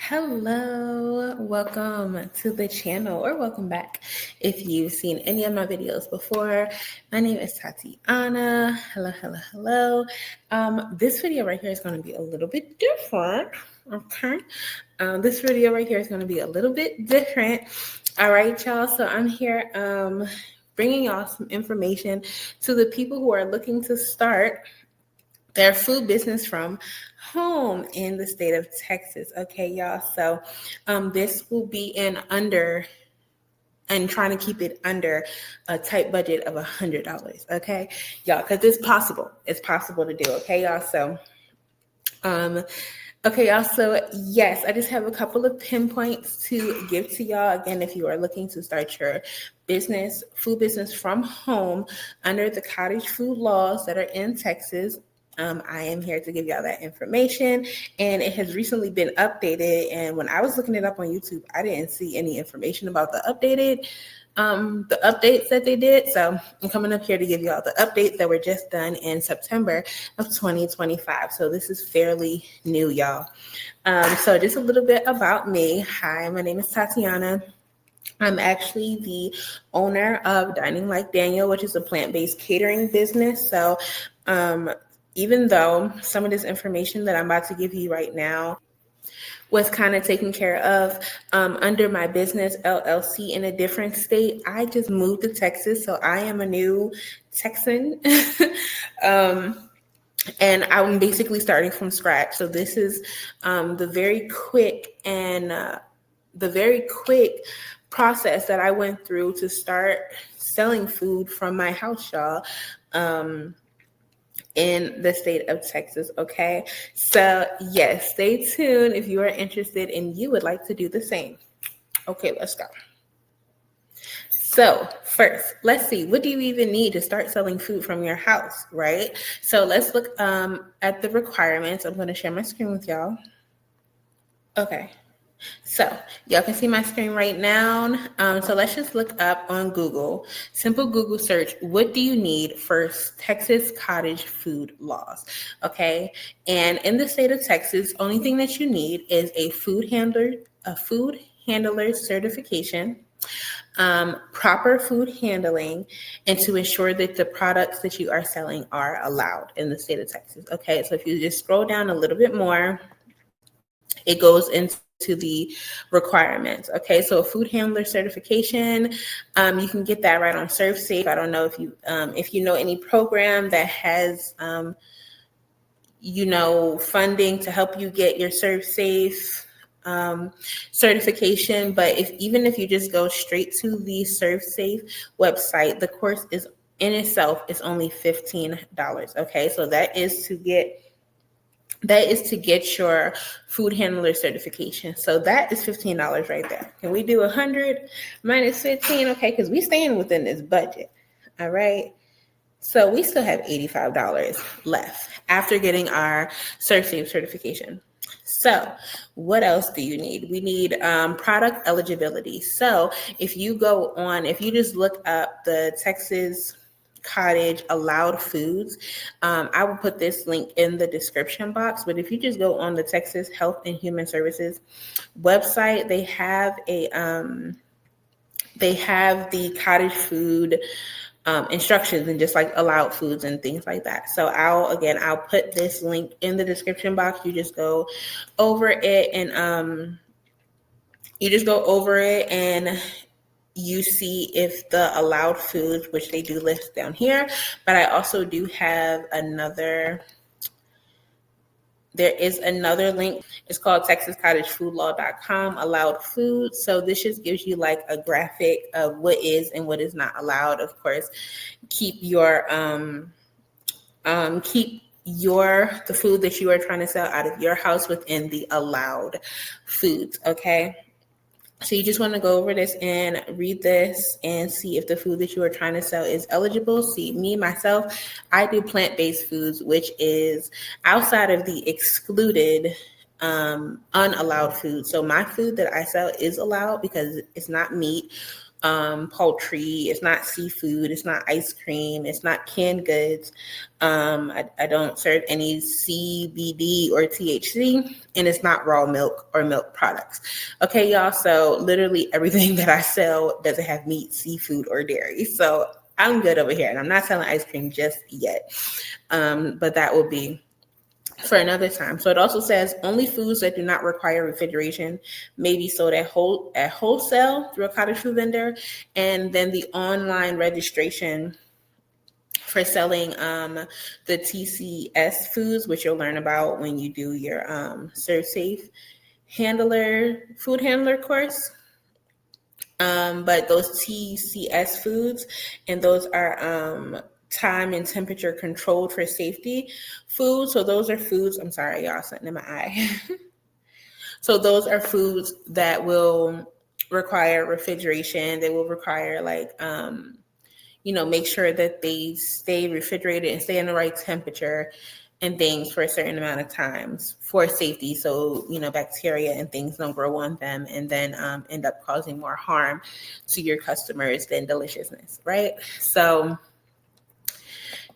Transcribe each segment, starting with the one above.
Hello, welcome to the channel or welcome back. If you've seen any of my videos before, my name is Tatiana. Hello, hello, hello. This video right here is going to be a little bit different. Okay. This video right here is going to be a little bit different. All right, y'all. So I'm here bringing y'all some information to the people who are looking to start their food business from home in the state of Texas. Okay, y'all. So this will be trying to keep it under a tight budget of $100. Okay, y'all, because it's possible. It's possible to do. Okay, y'all. So okay, y'all. So yes, I just have a couple of pinpoints to give to y'all. Again, if you are looking to start your food business from home under the cottage food laws that are in Texas, I am here to give y'all that information, and it has recently been updated. And when I was looking it up on YouTube, I didn't see any information about the updates that they did. So I'm coming up here to give y'all the updates that were just done in September of 2025. So this is fairly new, y'all. So just a little bit about me. Hi, my name is Tatiana. I'm actually the owner of Dining Like Daniel, which is a plant-based catering business. So even though some of this information that I'm about to give you right now was kind of taken care of under my business LLC in a different state, I just moved to Texas, so I am a new Texan. And I'm basically starting from scratch. So this is the very quick process that I went through to start selling food from my house, y'all. In the state of Texas. Okay, so yes, stay tuned if you are interested and you would like to do the same. Okay, let's go. So first, let's see, what do you even need to start selling food from your house, right? So let's look at the requirements. I'm going to share my screen with y'all. Okay. So y'all can see my screen right now. So let's just look up on Google, simple Google search, what do you need for Texas cottage food laws? Okay. And in the state of Texas, only thing that you need is a food handler certification, proper food handling, and to ensure that the products that you are selling are allowed in the state of Texas. Okay. So if you just scroll down a little bit more, it goes into the requirements. Okay, so a food handler certification, you can get that right on ServSafe. I don't know if you know any program that has funding to help you get your ServSafe certification, but even if you just go straight to the ServSafe website, the course is in itself is only $15. Okay, so that is to get your food handler certification. So that is $15 right there. Can we do 100 minus 15? Okay, because we staying within this budget. All right. So we still have $85 left after getting our ServSafe certification. So what else do you need? We need product eligibility. So if you just look up the Texas Cottage allowed foods, I will put this link in the description box, but if you just go on the Texas Health and Human Services website, they have the cottage food instructions and just like allowed foods and things like that. So I'll put this link in the description box. You just go over it and you see if the allowed foods, which they do list down here, but I also do have there is another link. It's called TexasCottageFoodLaw.com, allowed foods. So this just gives you like a graphic of what is and what is not allowed. Of course, keep the food that you are trying to sell out of your house within the allowed foods, okay? So you just want to go over this and read this and see if the food that you are trying to sell is eligible. See, myself, I do plant-based foods, which is outside of the excluded unallowed food. So my food that I sell is allowed because it's not meat. poultry, it's not seafood, it's not ice cream, it's not canned goods. I don't serve any CBD or THC, and it's not raw milk or milk products. Okay, y'all. So literally everything that I sell doesn't have meat, seafood, or dairy. So I'm good over here, and I'm not selling ice cream just yet. But that will be for another time. So it also says only foods that do not require refrigeration may be sold at wholesale through a cottage food vendor, and then the online registration for selling the TCS foods, which you'll learn about when you do your Serve Safe food handler course. But those TCS foods, and those are time and temperature controlled for safety foods. So those are foods, I'm sorry, y'all, something in my eye. So those are foods that will require refrigeration. They will require make sure that they stay refrigerated and stay in the right temperature and things for a certain amount of times for safety. So, bacteria and things don't grow on them and then end up causing more harm to your customers than deliciousness, right? So,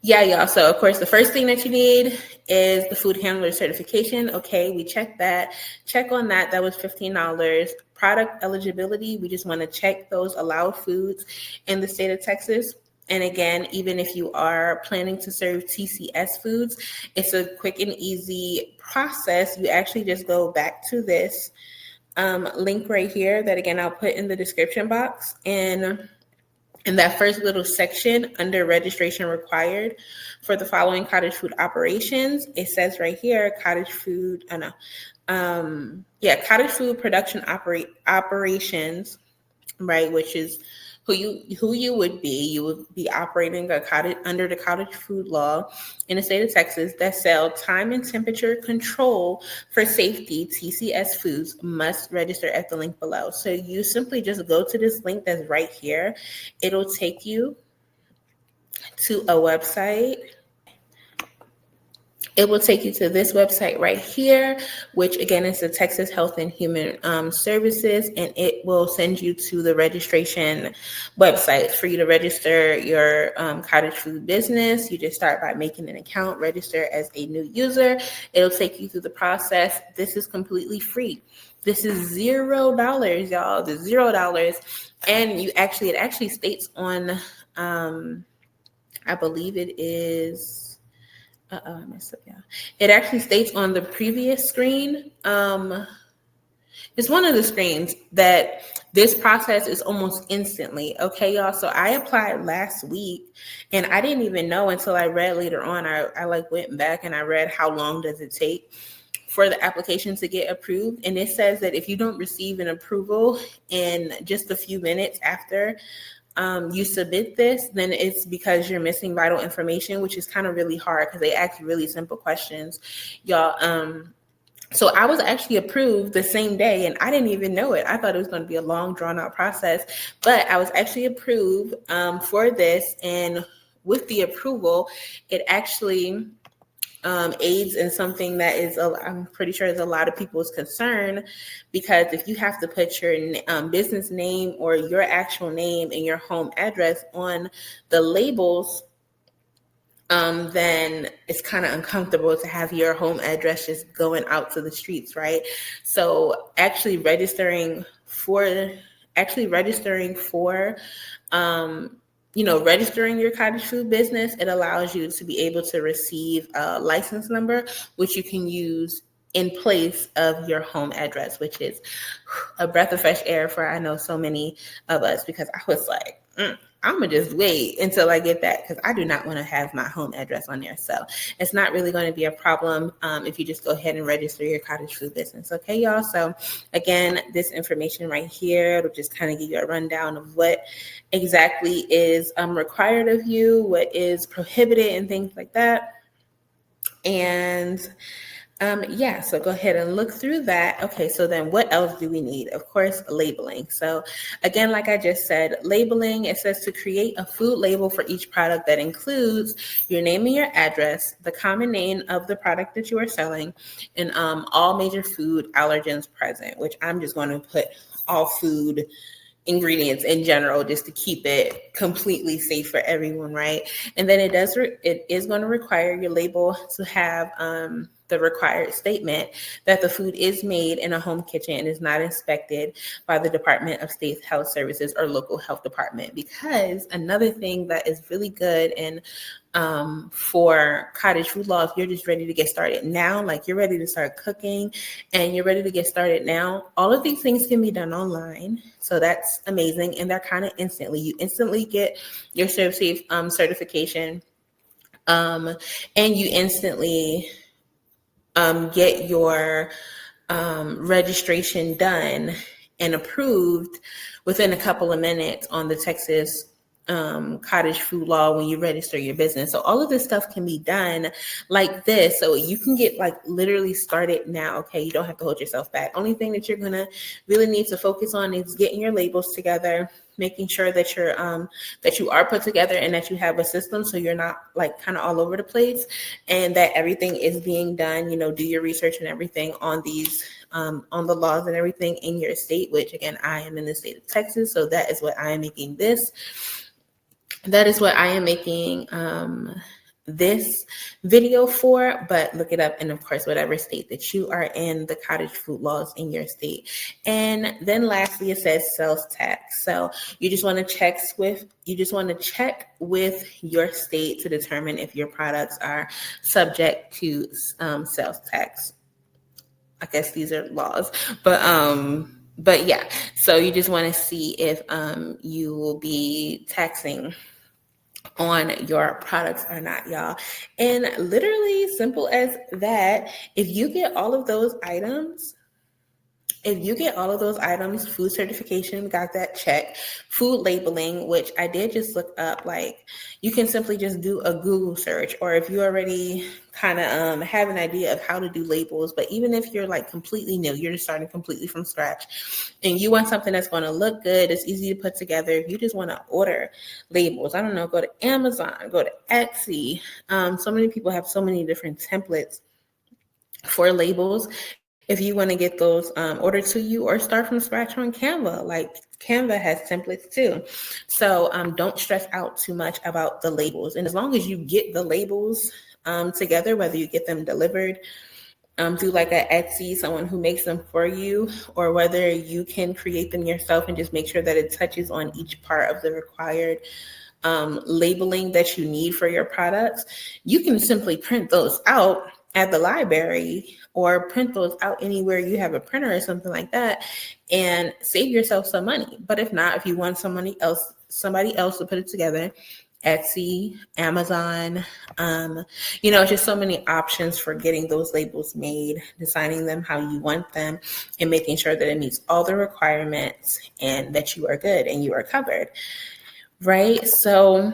yeah, y'all. So, of course, the first thing that you need is the food handler certification. Okay, we checked that. Check on that. That was $15. Product eligibility, we just want to check those allowed foods in the state of Texas. And again, even if you are planning to serve TCS foods, it's a quick and easy process. You actually just go back to this link right here that, again, I'll put in the description box. And in that first little section under registration required for the following cottage food operations, it says right here, cottage food production operations, right, which is who you would be. You would be operating under the cottage food law in the state of Texas that sell time and temperature control for safety. TCS foods must register at the link below. So you simply just go to this link that's right here. It'll take you to a website. It will take you to this website right here, which again is the Texas Health and Human Services, and it will send you to the registration website for you to register your cottage food business. You just start by making an account, register as a new user. It'll take you through the process. This is completely free. This is $0, y'all. The $0, and it actually states on, I believe it is. I messed up, yeah. It actually states on the previous screen. It's one of the screens that this process is almost instantly. Okay, y'all. So I applied last week, and I didn't even know until I read later on. I went back and I read how long does it take for the application to get approved, and it says that if you don't receive an approval in just a few minutes after you submit this, then it's because you're missing vital information, which is kind of really hard because they ask really simple questions, y'all. So I was actually approved the same day, and I didn't even know it. I thought it was going to be a long, drawn-out process, but I was actually approved for this, and with the approval, it actually aids in something that is, I'm pretty sure is a lot of people's concern, because if you have to put your business name or your actual name and your home address on the labels, then it's kind of uncomfortable to have your home address just going out to the streets, right? So actually registering for registering your cottage food business, it allows you to be able to receive a license number, which you can use in place of your home address, which is a breath of fresh air for, I know, so many of us, because I was like, I'm going to just wait until I get that, because I do not want to have my home address on there. So it's not really going to be a problem if you just go ahead and register your cottage food business. Okay, y'all. So again, this information right here, it'll just kind of give you a rundown of what exactly is required of you, what is prohibited, and things like that. And so go ahead and look through that. Okay, so then what else do we need? Of course, labeling. So again, like I just said, labeling, it says to create a food label for each product that includes your name and your address, the common name of the product that you are selling, and all major food allergens present, which I'm just going to put all food ingredients in general, just to keep it completely safe for everyone, right? And then it is going to require your label to have the required statement that the food is made in a home kitchen and is not inspected by the Department of State Health Services or local health department. Because another thing that is really good and for cottage food law, if you're just ready to get started now, like you're ready to start cooking and you're ready to get started now, all of these things can be done online. So that's amazing. And they're kind of instantly. You instantly get your ServSafe certification, and you instantly get your registration done and approved within a couple of minutes on the Texas cottage food law when you register your business. So all of this stuff can be done like this. So you can get like literally started now. Okay. You don't have to hold yourself back. Only thing that you're going to really need to focus on is getting your labels together, making sure that that you are put together and that you have a system so you're not like kind of all over the place, and that everything is being done. Do your research and everything on these on the laws and everything in your state, which again, I am in the state of Texas. So that is what I am making this this video for, but look it up. And of course, whatever state that you are in, the cottage food laws in your state. And then lastly, it says sales tax. So you just want to check with your state to determine if your products are subject to sales tax. I guess these are laws, but yeah. So you just want to see if you will be taxing on your products or not, y'all. And literally simple as that, if you get all of those items, food certification, got that check, food labeling, which I did just look up, like you can simply just do a Google search, or if you already kind of have an idea of how to do labels, but even if you're like completely new, you're just starting completely from scratch and you want something that's going to look good, it's easy to put together. If you just want to order labels, I don't know, go to Amazon, go to Etsy. So many people have so many different templates for labels. If you want to get those ordered to you, or start from scratch on Canva, like Canva has templates too. So don't stress out too much about the labels. And as long as you get the labels together, whether you get them delivered through like a Etsy, someone who makes them for you, or whether you can create them yourself and just make sure that it touches on each part of the required labeling that you need for your products, you can simply print those out at the library or print those out anywhere you have a printer or something like that, and save yourself some money. But if not, if you want somebody else to put it together, Etsy, Amazon, just so many options for getting those labels made, designing them how you want them, and making sure that it meets all the requirements and that you are good and you are covered. Right? So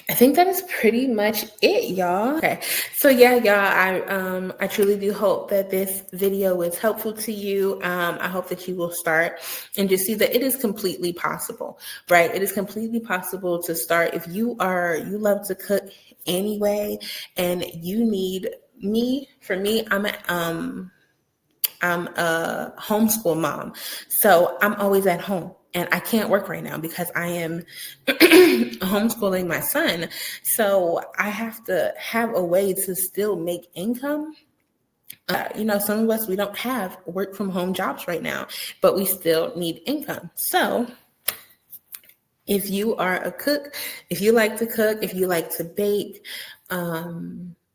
I think that is pretty much it, y'all. Okay. So yeah, y'all, I truly do hope that this video was helpful to you. I hope that you will start and just see that it is completely possible, right? It is completely possible to start if you love to cook anyway, and you need me. For me, I'm a homeschool mom, so I'm always at home. And I can't work right now because I am homeschooling my son. So I have to have a way to still make income. Some of us, we don't have work from home jobs right now, but we still need income. So if you are a cook, if you like to cook, if you like to bake,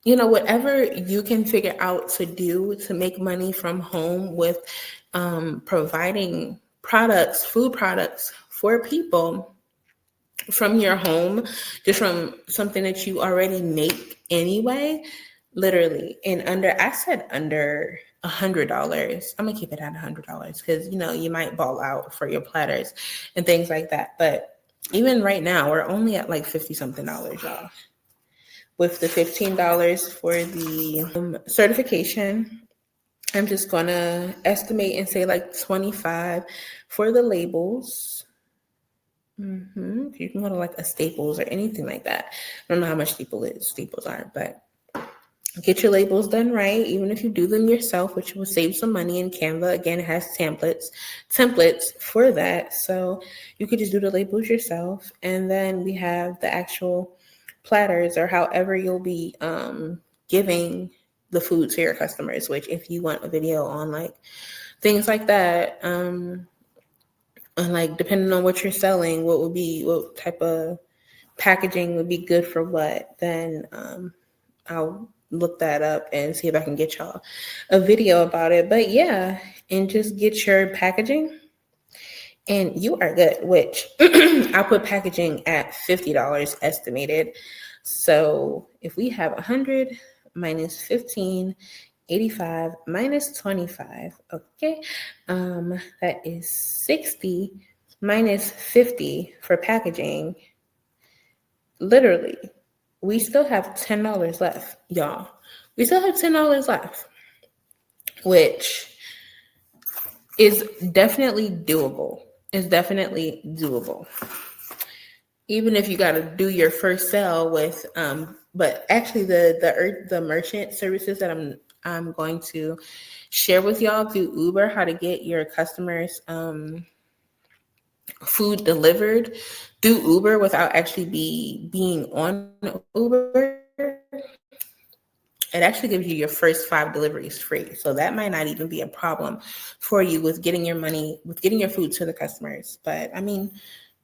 whatever you can figure out to do to make money from home with providing food products for people from your home, just from something that you already make anyway, literally. And I said under $100. I'm gonna keep it at $100 because you might ball out for your platters and things like that. But even right now, we're only at like $50 something, y'all. With the $15 for the certification, I'm just gonna estimate and say like 25 for the labels. You can go to like a Staples or anything like that. I don't know how much Staples are, but Get your labels done right, even if you do them yourself, which will save some money. In Canva, again, it has templates for that. So you could just do the labels yourself. And then we have the actual platters, or however you'll be giving the food to your customers, which if you want a video on like things like that, and like depending on what you're selling, what type of packaging would be good for what, then I'll look that up and see if I can get y'all a video about it. But yeah, and just get your packaging and you are good, which I'll put packaging at $50 estimated. So if we have 100 minus 15, 85 minus 25, okay, that is 60 minus 50 for packaging. Literally, we still have $10 left, y'all. We still have $10 left, which is definitely doable. It's definitely doable. Even if you got to do your first sale with, but actually the merchant services that I'm going to share with y'all through Uber, how to get your customers food delivered through Uber without actually being on Uber. It actually gives you your first 5 deliveries free. So that might not even be a problem for you with getting your food to the customers. But I mean,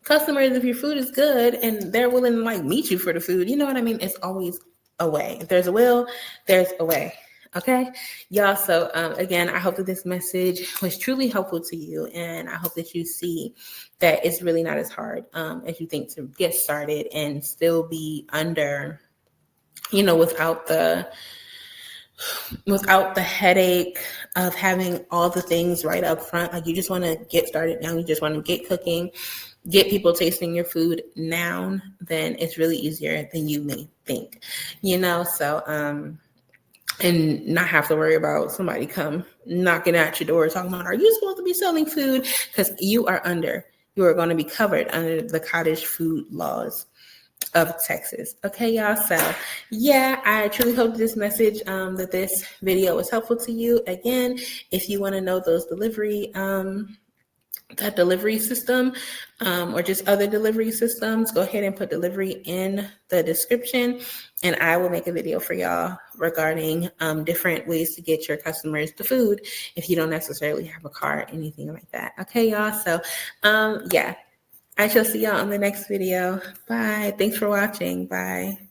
customers, if your food is good and they're willing to like meet you for the food, you know what I mean? It's always a way. If there's a will, there's a way. Okay, y'all. So again, I hope that this message was truly helpful to you, and I hope that you see that it's really not as hard as you think to get started and still be under, without the headache of having all the things right up front. Like, you just want to get started now. You just want to get cooking, get people tasting your food now. Then it's really easier than you may think, so and not have to worry about somebody come knocking at your door talking about, are you supposed to be selling food? Because you are going to be covered under the cottage food laws of Texas. Okay, y'all. So yeah, I truly hope this message, that this video was helpful to you. Again, if you want to know those that delivery system, or just other delivery systems, go ahead and put delivery in the description, and I will make a video for y'all regarding different ways to get your customers the food if you don't necessarily have a car or anything like that. Okay, y'all. So yeah, I shall see y'all on the next video. Bye. Thanks for watching. Bye.